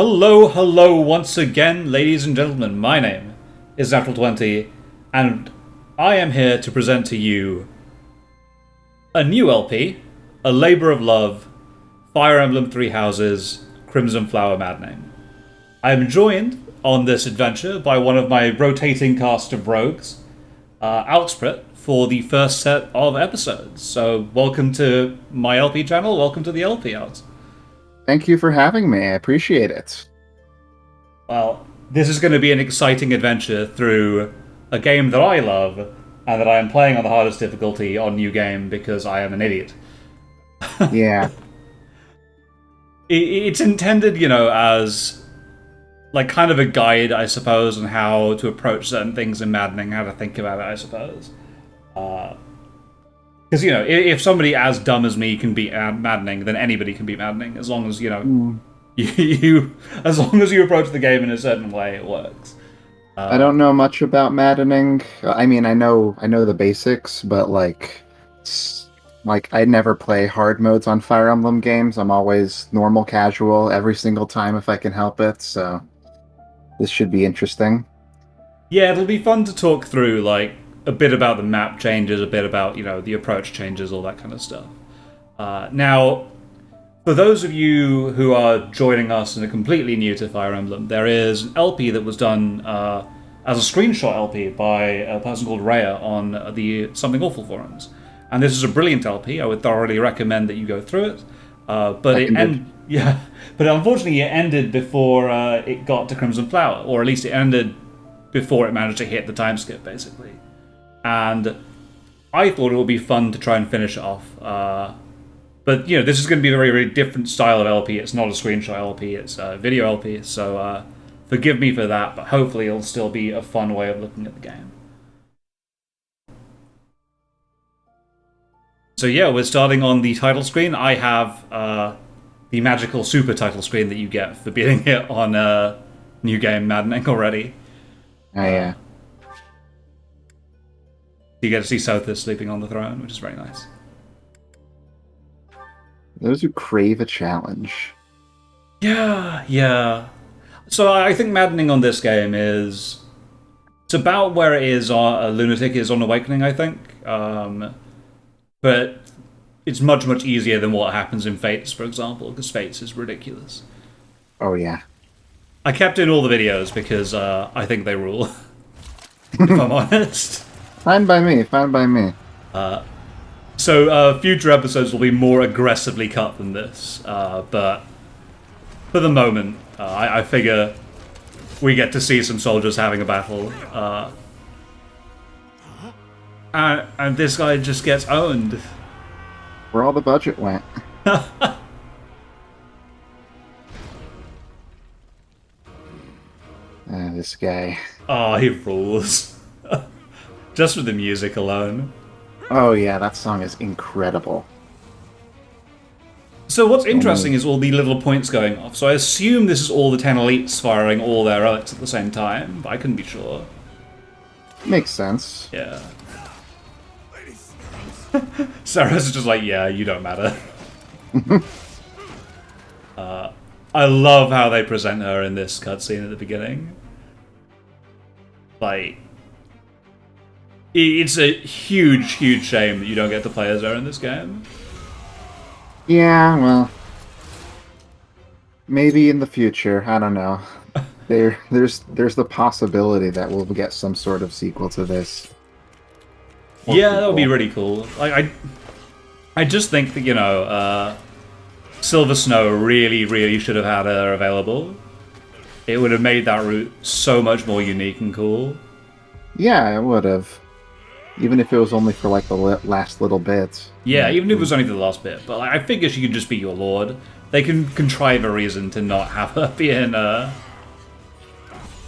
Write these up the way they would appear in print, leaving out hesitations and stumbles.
Hello, hello once again, ladies and gentlemen. My name is Natural20, and I am here to present to you a new LP, A Labour of Love, Fire Emblem Three Houses, Crimson Flower Maddening. I am joined on this adventure by one of my rotating cast of rogues, Alxprit, for the first set of episodes. So welcome to my LP channel, welcome to the LP, Alex. Thank you for having me. I appreciate it. Well, this is going to be an exciting adventure through a game that I love and that I am playing on the hardest difficulty on New Game because I am an idiot. Yeah. It's intended, as like kind of a guide, I suppose, on how to approach certain things in Maddening, how to think about it, I suppose. Because, if somebody as dumb as me can beat Maddening, then anybody can beat Maddening, as long as, as long as you approach the game in a certain way, it works. I don't know much about Maddening. I mean, I know the basics, but I never play hard modes on Fire Emblem games. I'm always normal casual every single time if I can help it, so this should be interesting. Yeah, it'll be fun to talk through, a bit about the map changes, a bit about, the approach changes, all that kind of stuff. Now, for those of you who are joining us and are completely new to Fire Emblem, there is an LP that was done as a screenshot LP by a person called Rhea on the Something Awful forums. And this is a brilliant LP. I would thoroughly recommend that you go through it. But unfortunately it ended before it got to Crimson Flower, or at least it ended before it managed to hit the time skip, basically. And I thought it would be fun to try and finish it off. But, this is going to be a very, very different style of LP. It's not a screenshot LP, it's a video LP. So forgive me for that, but hopefully it'll still be a fun way of looking at the game. So yeah, we're starting on the title screen. I have the magical super title screen that you get for beating it on New Game Maddening already. Oh, yeah. You get to see Sothis sleeping on the throne, which is very nice. Those who crave a challenge. Yeah. So I think Maddening on this game it's about where it is Lunatic is on Awakening, I think. But it's much, much easier than what happens in Fates, for example, because Fates is ridiculous. Oh, yeah. I kept in all the videos because I think they rule, if I'm honest. Fine by me. So future episodes will be more aggressively cut than this, but for the moment, I figure we get to see some soldiers having a battle, and this guy just gets owned. Where all the budget went. This guy. Oh, he rules. Just with the music alone. Oh yeah, that song is incredible. So what's interesting is all the little points going off. So I assume this is all the 10 elites firing all their relics at the same time, but I couldn't be sure. Makes sense. Yeah. Sarah's just like, yeah, you don't matter. I love how they present her in this cutscene at the beginning. It's a huge, huge shame that you don't get to play as her in this game. Yeah, well, maybe in the future. I don't know. There's the possibility that we'll get some sort of sequel to this. Yeah, that would be really cool. I just think that Silver Snow really, really should have had her available. It would have made that route so much more unique and cool. Yeah, it would have. Even if it was only for the last little bit. Yeah, even if it was only the last bit. But I figure she could just be your lord. They can contrive a reason to not have her be in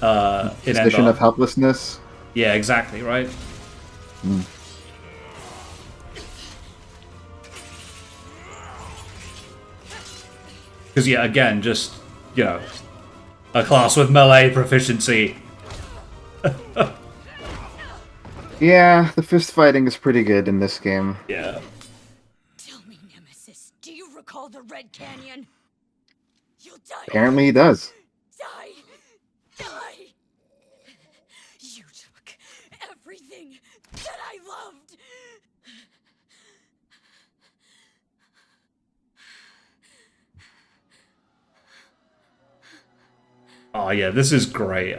Position of helplessness. Yeah, exactly, right? Mm. Because yeah, again, just a class with melee proficiency. Yeah, the fist fighting is pretty good in this game. Yeah. Tell me, Nemesis, do you recall the Red Canyon? You'll die. Apparently he does. Die! Die! You took everything that I loved! Oh yeah, this is great.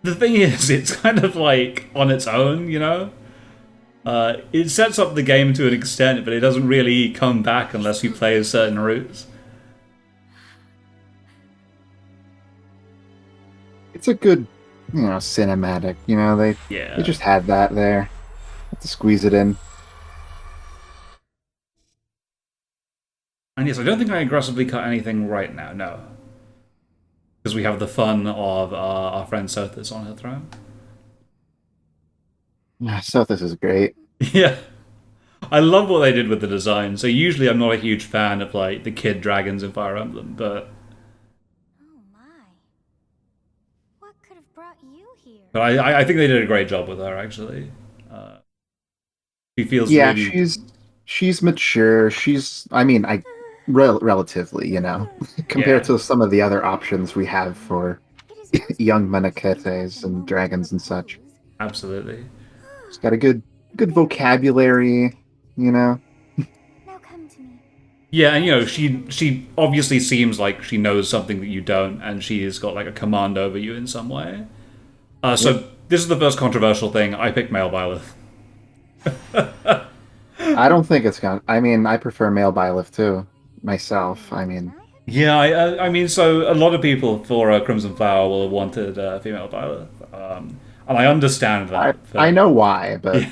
The thing is, it's kind of like on its own, you know? It sets up the game to an extent, but it doesn't really come back unless you play certain routes. It's a good, cinematic. They just had that there. Have to squeeze it in. And yes, I don't think I aggressively cut anything right now, no. Because we have the fun of our friend Sothis on her throne. Sothis is great. Yeah. I love what they did with the design. So usually I'm not a huge fan of like the kid dragons in Fire Emblem, but... Oh my. What could have brought you here? But I think they did a great job with her, actually. She feels really... she's mature. Relatively, compared to some of the other options we have for young Monasteries and dragons and such. Absolutely. She's got a good vocabulary, Now come to me. Yeah, and she obviously seems like she knows something that you don't, and she's got like a command over you in some way. So this is the first controversial thing. I picked male Byleth. I don't think it's gonna. I prefer male Byleth too, myself. Yeah, I mean, so a lot of people for Crimson Flower will have wanted female Byleth, and I understand that. I know why, but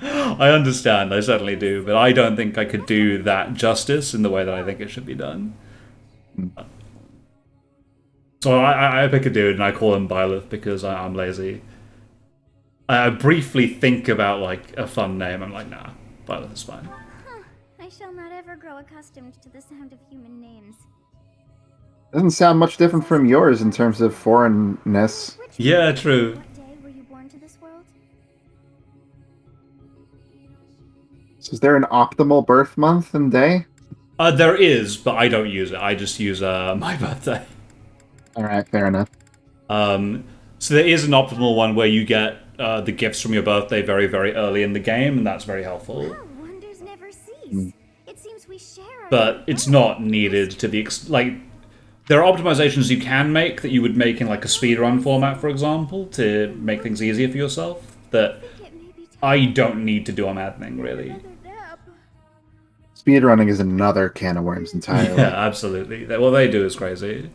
I understand, I certainly do, but I don't think I could do that justice in the way that I think it should be done. So I pick a dude and I call him Byleth because I'm lazy. I briefly think about like a fun name. I'm like, nah, Byleth is fine. I shall not ever grow accustomed to the sound of human names. Doesn't sound much different from yours in terms of foreignness. Yeah, true. What day were you born to this world? So is there an optimal birth month and day? There is, but I don't use it. I just use my birthday. Alright, fair enough. So there is an optimal one where you get the gifts from your birthday very, very early in the game, and that's very helpful. Oh, wonders never cease. It seems we share our But it's not needed to the like. There are optimizations you can make that you would make in like a speedrun format, for example, to make things easier for yourself. That I don't need to do on maddening, really. Speedrunning is another can of worms entirely. Yeah, absolutely. What they do is crazy.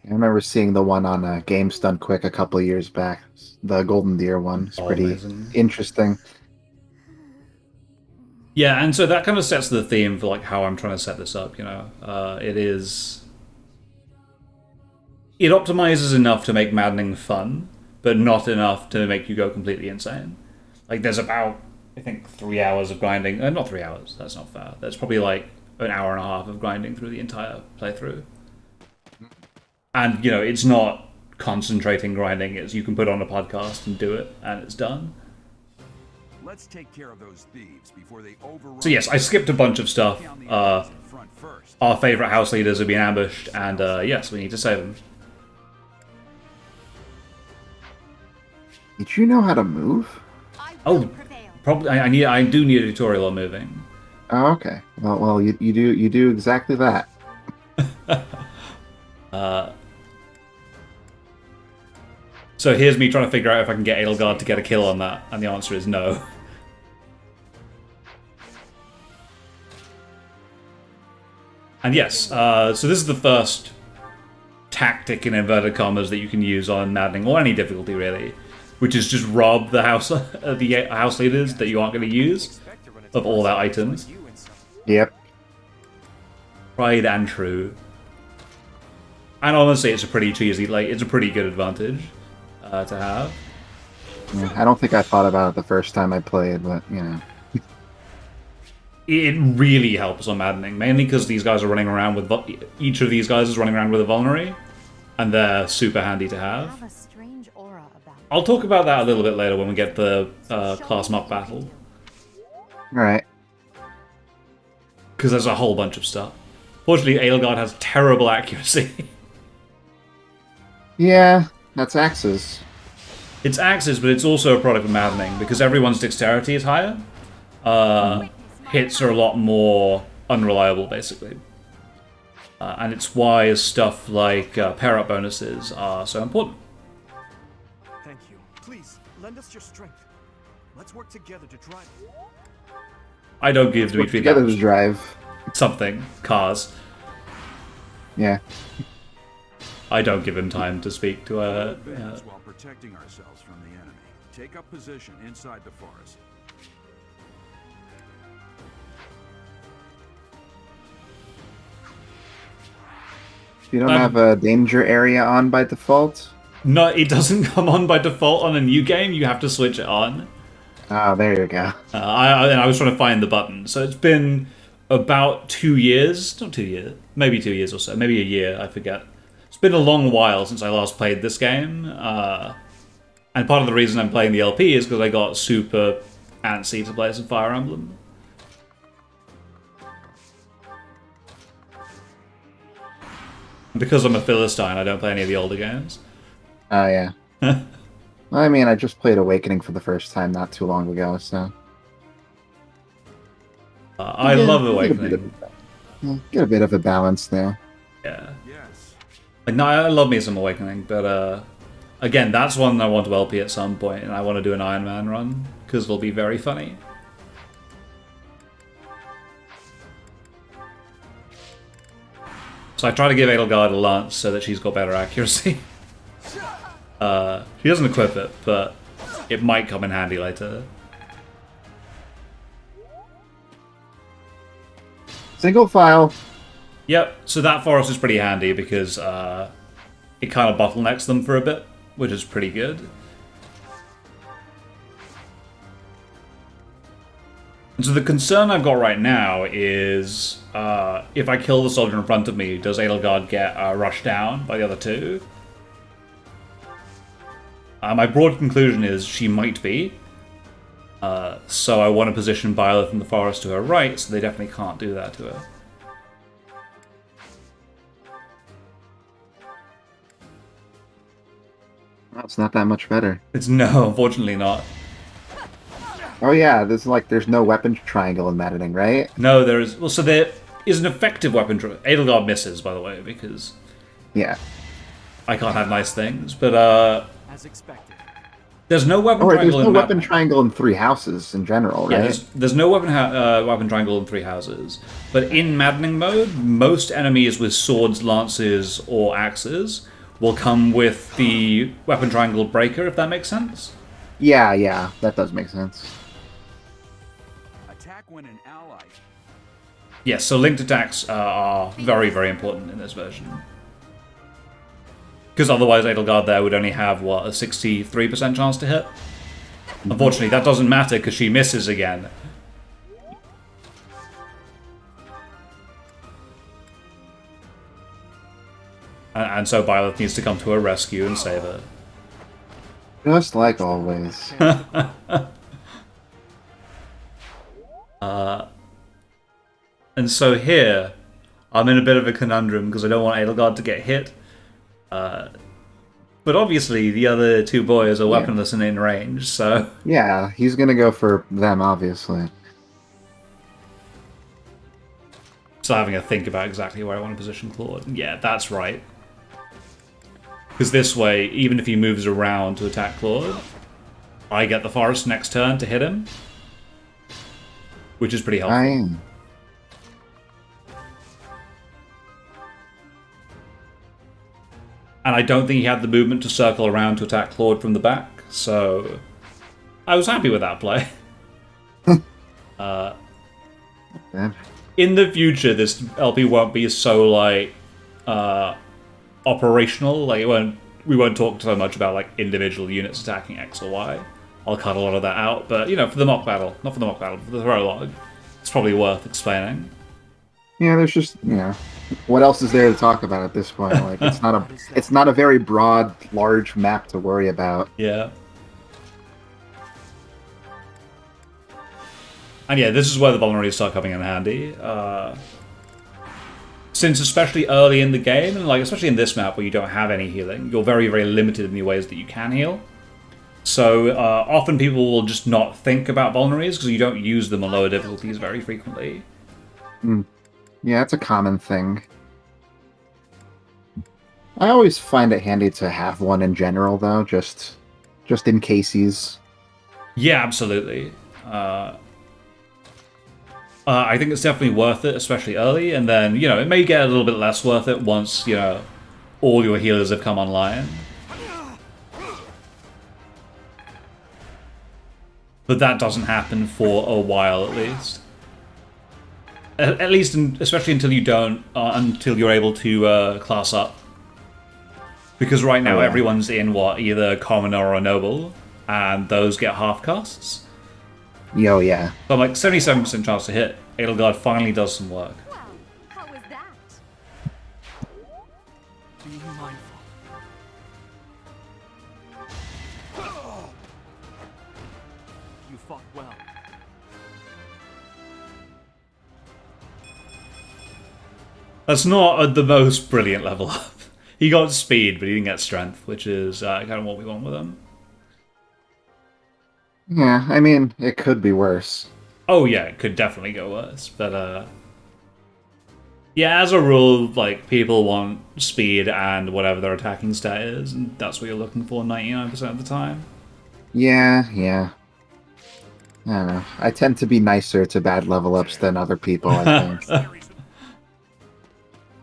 I remember seeing the one on Games Done Quick a couple of years back. The Golden Deer one. It's pretty amazing. Interesting. Yeah, and so that kind of sets the theme for like how I'm trying to set this up, It optimizes enough to make maddening fun, but not enough to make you go completely insane. Like, there's about, I think, 3 hours of grinding. Not 3 hours, that's not fair. There's probably like an hour and a half of grinding through the entire playthrough. And, it's not concentrating grinding. It's you can put on a podcast and do it, and it's done. Let's take care of those thieves before they overrun. So yes, I skipped a bunch of stuff. Our favorite house leaders have been ambushed, and yes, we need to save them. Did you know how to move? Oh, probably. I do need a tutorial on moving. Oh, okay. Well, you do exactly that. So here's me trying to figure out if I can get Edelgard to get a kill on that, and the answer is no. And yes, so this is the first tactic in inverted commas that you can use on maddening, or any difficulty really, which is just rob the house leaders that you aren't going to use of all their items. Yep. Tried and true. And honestly, it's a pretty cheesy, it's a pretty good advantage to have. Yeah, I don't think I thought about it the first time I played, but It really helps on maddening, mainly because these guys are running around with each of these guys is running around with a vulnerary, and they're super handy to have. I'll talk about that a little bit later when we get the class mock battle. All right. Because there's a whole bunch of stuff. Fortunately, Edelgard has terrible accuracy. Yeah, that's axes. It's axes, but it's also a product of maddening, because everyone's dexterity is higher. Hits are a lot more unreliable, basically. And it's why stuff like pair-up bonuses are so important. Thank you. Please, lend us your strength. Let's work together to drive. I don't give Work Dimitri together that to drive. something. Cars. Yeah. I don't give him time to speak to Advance while protecting ourselves from the enemy. Take up position inside the forest. You don't have a danger area on by default? No, it doesn't come on by default on a new game. You have to switch it on. Oh, there you go. I was trying to find the button. So it's been about 2 years. Not 2 years. Maybe 2 years or so. Maybe a year. I forget. It's been a long while since I last played this game. And part of the reason I'm playing the LP is because I got super antsy to play some Fire Emblem. Because I'm a Philistine, I don't play any of the older games. Oh, yeah. I mean, I just played Awakening for the first time not too long ago, so... I love Awakening. Get a bit of a balance there. Yeah. Yes. Like, no, I love me some Awakening, but again, that's one I want to LP at some point, and I want to do an Iron Man run, because it'll be very funny. So I try to give Edelgard a lance so that she's got better accuracy. She doesn't equip it, but it might come in handy later. Single file. Yep, so that forest is pretty handy because it kind of bottlenecks them for a bit, which is pretty good. And so the concern I've got right now is if I kill the soldier in front of me, does Edelgard get rushed down by the other two? My broad conclusion is she might be. So I want to position Byleth in the forest to her right, so they definitely can't do that to her. Well, it's not that much better. It's no, unfortunately not. Oh yeah, there's no weapon triangle in maddening, right? No, there is. Well, so there is an effective weapon. Edelgard misses, by the way, because Yeah. I can't have nice things. But As expected. there's no weapon Oh, wait, triangle there's no in weapon Map- triangle in 3 houses in general, Yeah, right? there's no weapon triangle in 3 houses. But in maddening mode, most enemies with swords, lances, or axes will come with the weapon triangle breaker, if that makes sense. Yeah, that does make sense. Attack when an ally. Yes, so linked attacks are very, very important in this version. Because otherwise Edelgard there would only have, what, a 63% chance to hit? Unfortunately, that doesn't matter because she misses again. And so Byleth needs to come to her rescue and save her. Just like always. And so here, I'm in a bit of a conundrum because I don't want Edelgard to get hit. But obviously the other 2 boys are weaponless and in range, so... Yeah, he's gonna go for them, obviously. Still having a think about exactly where I want to position Claude. Yeah, that's right. Because this way, even if he moves around to attack Claude, I get the forest next turn to hit him. Which is pretty helpful. I am. And I don't think he had the movement to circle around to attack Claude from the back, so I was happy with that play. In the future, this LP won't be so, like, operational. Like, we won't talk so much about, like, individual units attacking X or Y. I'll cut a lot of that out, but, you know, for the mock battle, not for the mock battle, for the prologue, it's probably worth explaining. Yeah, there's just, what else is there to talk about at this point? Like, it's not a very broad, large map to worry about. Yeah. And yeah, this is where the vulnerabilities start coming in handy. Since since especially early in the game, and like especially in this map where you don't have any healing, you're very, very limited in the ways that you can heal. So often people will just not think about vulneraries because you don't use them on lower difficulties very frequently. Yeah, it's a common thing. I always find it handy to have one in general, though, just in cases. Yeah, absolutely. I think it's definitely worth it, especially early, and then, you know, it may get a little bit less worth it once, you know, all your healers have come online. But that doesn't happen for a while, at least. At least, especially until you don't, until you're able to class up. Because right now everyone's in, what, either commoner or noble, and those get half casts. Yo, yeah. So I'm like, 77% chance to hit. Edelgard finally does some work. Well, how was that? Be mindful. You fought well. That's not the most brilliant level up. He got speed, but he didn't get strength, which is kind of what we want with him. Yeah, I mean, it could be worse. Oh yeah, it could definitely go worse, but yeah, as a rule, like, people want speed and whatever their attacking stat is, and that's what you're looking for 99% of the time. Yeah. I don't know. I tend to be nicer to bad level ups than other people, I think.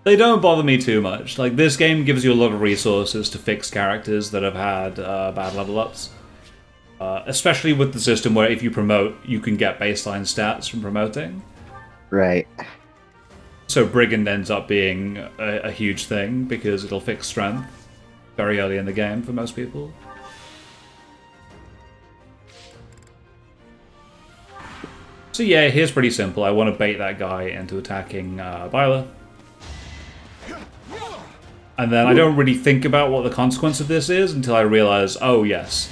They don't bother me too much. Like, this game gives you a lot of resources to fix characters that have had bad level ups. Especially with the system where if you promote, you can get baseline stats from promoting. Right. So Brigand ends up being a huge thing because it'll fix strength very early in the game for most people. So yeah, here's pretty simple. I want to bait that guy into attacking Byleth. And then I don't really think about what the consequence of this is until I realize, oh yes.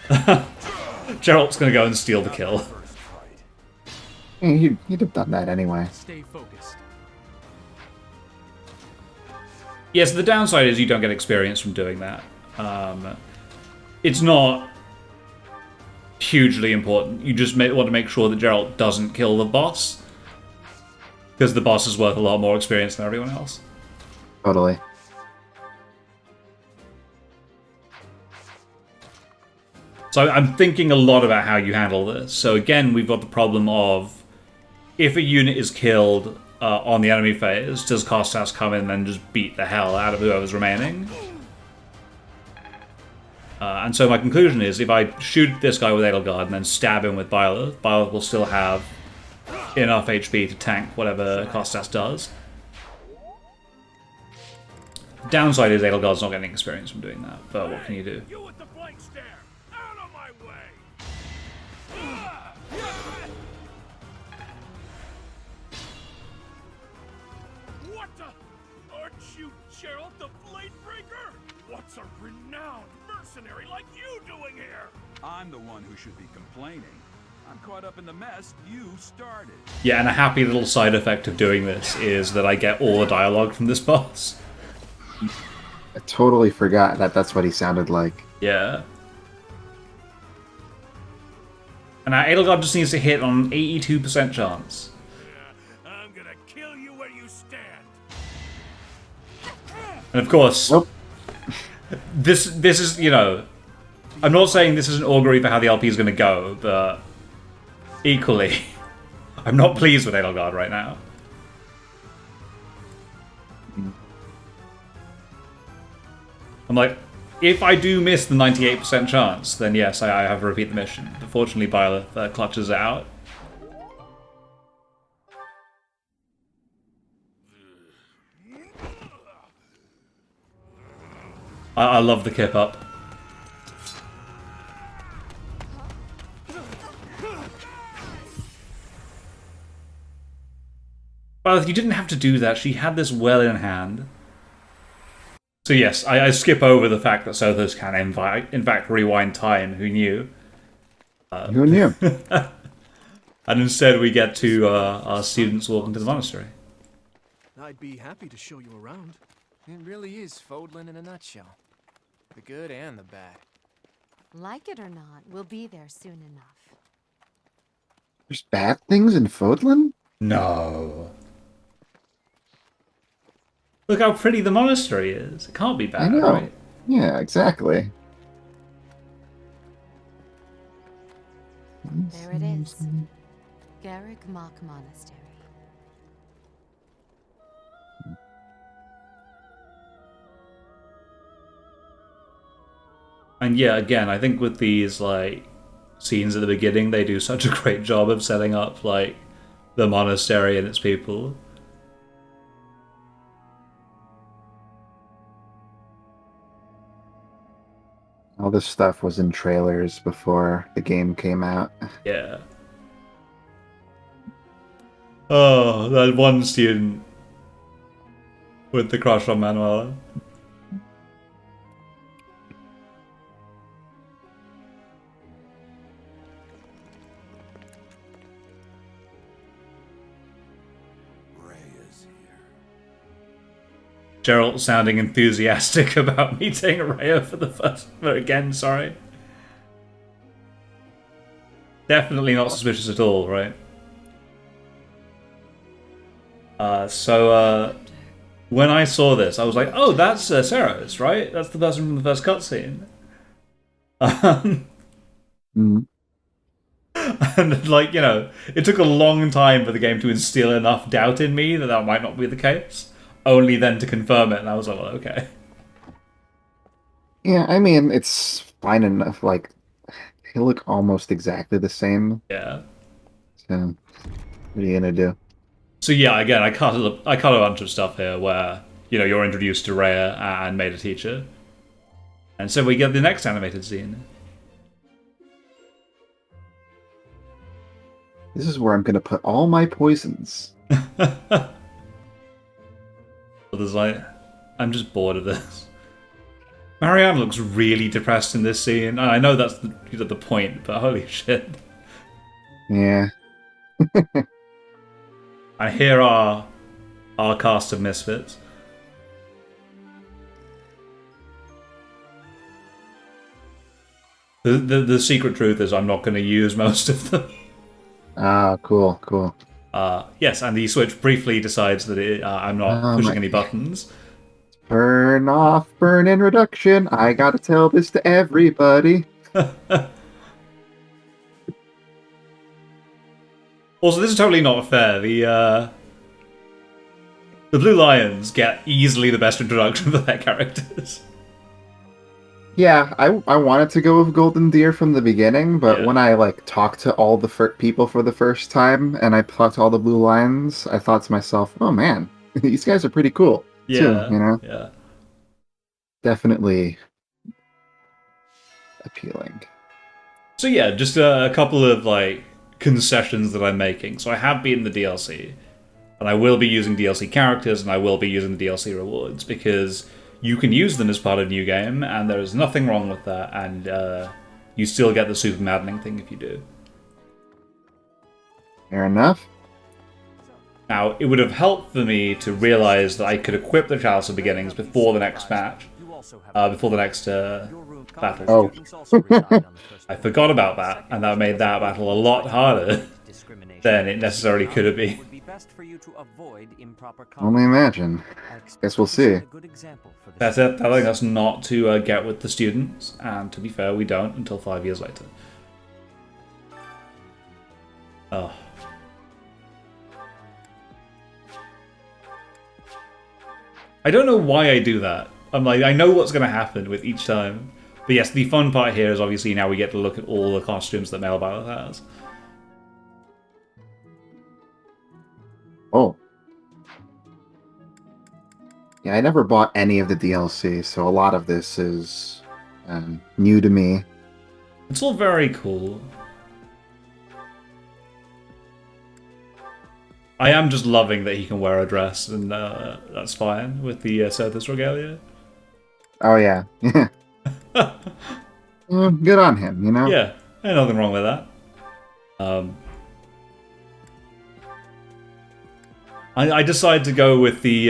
Geralt's gonna go and steal the kill. He'd have done that anyway. Stay focused. Yes, the downside is you don't get experience from doing that. It's not hugely important. You just want to make sure that Geralt doesn't kill the boss. Because the boss is worth a lot more experience than everyone else. Totally. So I'm thinking a lot about how you handle this. So again, we've got the problem of if a unit is killed on the enemy phase, does Kostas come in and just beat the hell out of whoever's remaining? And so my conclusion is, if I shoot this guy with Edelgard and then stab him with Byleth, Byleth will still have enough HP to tank whatever Kostas does. Downside is Edelgard's not getting experience from doing that, but what can you do? You with the blank stare! Out of my way! What the? Aren't you Geralt the Bladebreaker? What's a renowned mercenary like you doing here? I'm the one who should be complaining. I'm caught up in the mess you started. Yeah, and a happy little side effect of doing this is that I get all the dialogue from this boss. I totally forgot that that's what he sounded like. Yeah. And now Edelgard just needs to hit on an 82% chance. I'm gonna kill you where you stand. And of course, Nope. this is, you know, I'm not saying this is an augury for how the LP is going to go, but equally, I'm not pleased with Edelgard right now. I'm like, if I do miss the 98% chance, then yes, I have to repeat the mission. Unfortunately, Byleth clutches it out. I love the kip up. Byleth, you didn't have to do that. She had this well in hand. So yes, I skip over the fact that Sothos can in fact rewind time. Who knew? Who knew? And instead we get to our students walking to the monastery. I'd be happy to show you around. It really is Fodlan in a nutshell. The good and the bad. Like it or not, we'll be there soon enough. There's bad things in Fodlan? No. Look how pretty the monastery is. It can't be I bad, know. right? Yeah, exactly. There it is. Garrick Mock Monastery. And yeah, again, I think with these like scenes at the beginning, they do such a great job of setting up like the monastery and its people. All this stuff was in trailers before the game came out. Yeah. Oh, that one student with the crush on Manuela. Geralt sounding enthusiastic about meeting Rhea again, sorry. Definitely not suspicious at all, right? When I saw this, I was like, oh, that's Seros, right? That's the person from the first cutscene. And, like, you know, it took a long time for the game to instill enough doubt in me that that might not be the case. Only then to confirm it, and I was like, well, okay. Yeah, I mean, it's fine enough. Like, they look almost exactly the same. Yeah. So, what are you gonna do? So yeah, again, I cut a bunch of stuff here where, you know, you're introduced to Rhea and made a teacher. And so we get the next animated scene. This is where I'm gonna put all my poisons. There's like, I'm just bored of this. Marianne looks really depressed in this scene. And I know that's the point, but holy shit. Yeah. And here are our cast of misfits. The secret truth is I'm not going to use most of them. Ah, cool, cool. Yes, and the Switch briefly decides that I'm not pushing any buttons. Burn off, burn in reduction. I gotta tell this to everybody. Also, this is totally not fair. The Blue Lions get easily the best introduction for their characters. Yeah, I wanted to go with Golden Deer from the beginning, but when I like talked to all the people for the first time and I plucked all the Blue Lions, I thought to myself, "Oh man, these guys are pretty cool." Yeah, too, you know? Yeah. Definitely appealing. So yeah, just a couple of like concessions that I'm making. So I have beaten the DLC, and I will be using DLC characters, and I will be using the DLC rewards because you can use them as part of New Game, and there is nothing wrong with that, and you still get the super maddening thing if you do. Fair enough. Now, it would have helped for me to realize that I could equip the Chalice of Beginnings before the next match, before the next battle. Oh. I forgot about that, and that made that battle a lot harder than it necessarily could have been. Only imagine. Guess we'll see. That's it, telling us not to get with the students, and to be fair, we don't until 5 years later. Oh. I don't know why I do that. I'm like, I know what's going to happen with each time. But yes, the fun part here is obviously now we get to look at all the costumes that Male Violet has. Oh. Yeah, I never bought any of the DLC, so a lot of this is new to me. It's all very cool. I am just loving that he can wear a dress, and that's fine with the Certhus Regalia. Oh, yeah. Well, good on him, you know? Yeah, ain't nothing wrong with that. I decided to go with the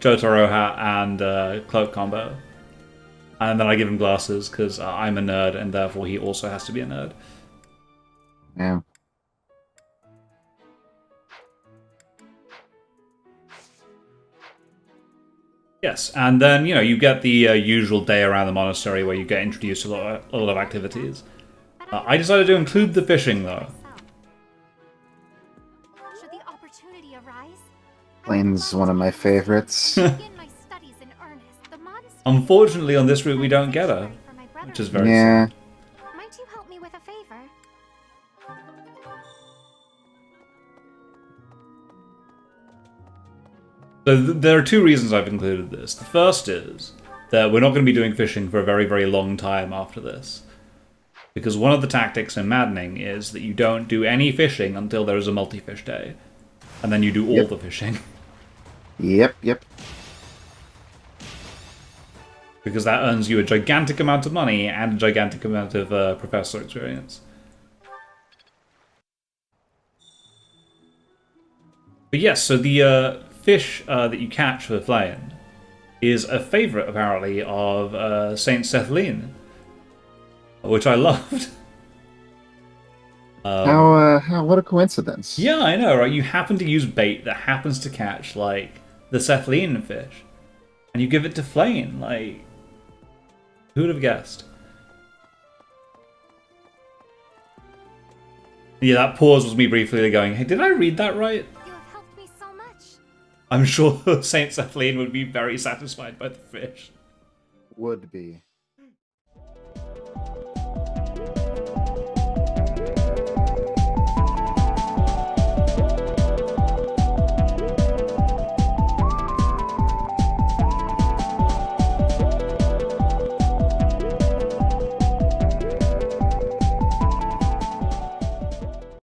Jotaro hat and cloak combo. And then I give him glasses, because I'm a nerd, and therefore he also has to be a nerd. Yeah. Yes, and then, you know, you get the usual day around the monastery where you get introduced to a lot of activities. I decided to include the fishing, though. Should the opportunity arise, Lane's one of my favorites. begin my studies in earnest. The monastery. Unfortunately, on this route, we don't get her, which is very Yeah. sad. Might you help me with a favor? So there are two reasons I've included this. The first is that we're not going to be doing fishing for a very, very long time after this. Because one of the tactics in Maddening is that you don't do any fishing until there is a multi-fish day. And then you do all the fishing. Yep. Because that earns you a gigantic amount of money and a gigantic amount of professor experience. But yes, so the fish that you catch for Flame is a favourite, apparently, of Saint Sethlin, which I loved. What a coincidence. Yeah, I know, right? You happen to use bait that happens to catch, like, the Sethlin fish, and you give it to Flame, like, who would have guessed? Yeah, that pause was me briefly going, hey, did I read that right? You have helped me so much. I'm sure Saint Sethlin would be very satisfied by the fish. Would be.